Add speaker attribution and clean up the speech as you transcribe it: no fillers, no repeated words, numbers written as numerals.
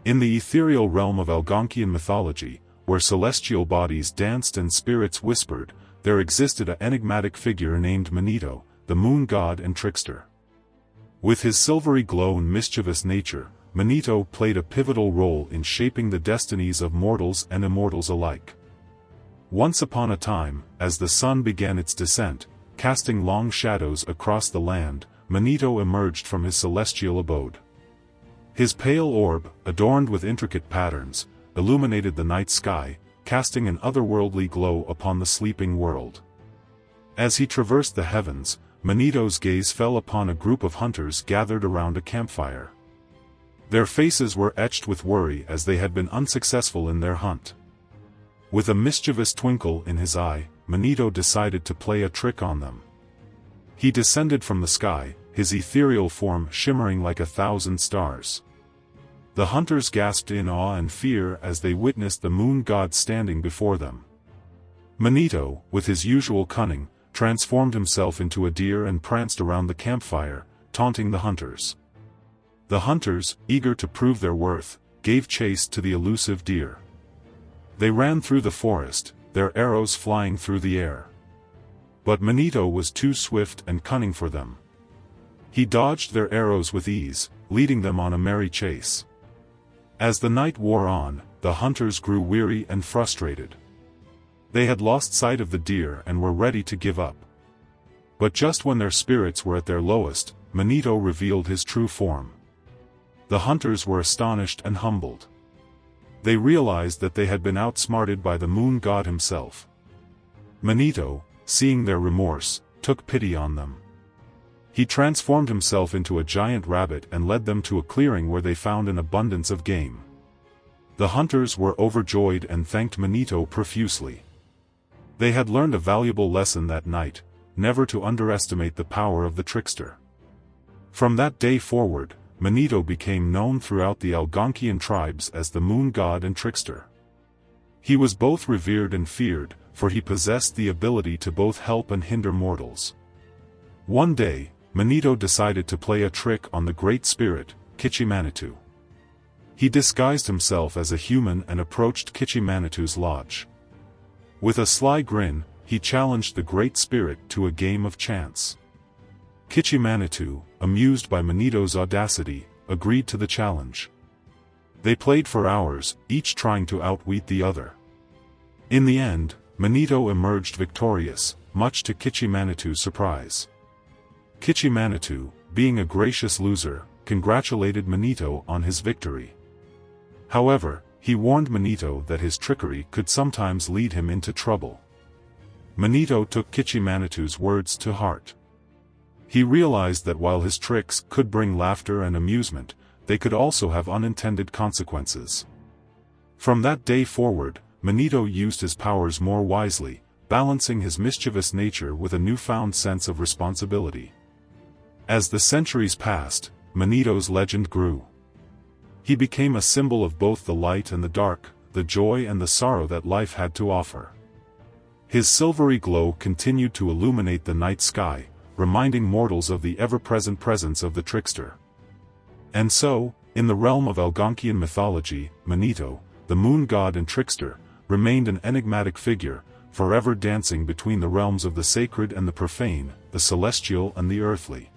Speaker 1: In the ethereal realm of Algonquian mythology, where celestial bodies danced and spirits whispered, there existed an enigmatic figure named Maneto, the Moon God and Trickster. With his silvery glow and mischievous nature, Maneto played a pivotal role in shaping the destinies of mortals and immortals alike. Once upon a time, as the sun began its descent, casting long shadows across the land, Maneto emerged from his celestial abode. His pale orb, adorned with intricate patterns, illuminated the night sky, casting an otherworldly glow upon the sleeping world. As he traversed the heavens, Maneto's gaze fell upon a group of hunters gathered around a campfire. Their faces were etched with worry as they had been unsuccessful in their hunt. With a mischievous twinkle in his eye, Maneto decided to play a trick on them. He descended from the sky, his ethereal form shimmering like 1,000 stars. The hunters gasped in awe and fear as they witnessed the moon god standing before them. Maneto, with his usual cunning, transformed himself into a deer and pranced around the campfire, taunting the hunters. The hunters, eager to prove their worth, gave chase to the elusive deer. They ran through the forest, their arrows flying through the air. But Maneto was too swift and cunning for them. He dodged their arrows with ease, leading them on a merry chase. As the night wore on, the hunters grew weary and frustrated. They had lost sight of the deer and were ready to give up. But just when their spirits were at their lowest, Maneto revealed his true form. The hunters were astonished and humbled. They realized that they had been outsmarted by the moon god himself. Maneto, seeing their remorse, took pity on them. He transformed himself into a giant rabbit and led them to a clearing where they found an abundance of game. The hunters were overjoyed and thanked Maneto profusely. They had learned a valuable lesson that night, never to underestimate the power of the trickster. From that day forward, Maneto became known throughout the Algonquian tribes as the Moon God and Trickster. He was both revered and feared, for he possessed the ability to both help and hinder mortals. One day, Maneto decided to play a trick on the great spirit, Maneto. He disguised himself as a human and approached Maneto's lodge. With a sly grin, he challenged the great spirit to a game of chance. Maneto, amused by Maneto's audacity, agreed to the challenge. They played for hours, each trying to outwit the other. In the end, Maneto emerged victorious, much to Maneto's surprise. Maneto, being a gracious loser, congratulated Maneto on his victory. However, he warned Maneto that his trickery could sometimes lead him into trouble. Maneto took Maneto's words to heart. He realized that while his tricks could bring laughter and amusement, they could also have unintended consequences. From that day forward, Maneto used his powers more wisely, balancing his mischievous nature with a newfound sense of responsibility. As the centuries passed, Maneto's legend grew. He became a symbol of both the light and the dark, the joy and the sorrow that life had to offer. His silvery glow continued to illuminate the night sky, reminding mortals of the ever-present presence of the trickster. And so, in the realm of Algonquian mythology, Maneto, the moon god and trickster, remained an enigmatic figure, forever dancing between the realms of the sacred and the profane, the celestial and the earthly.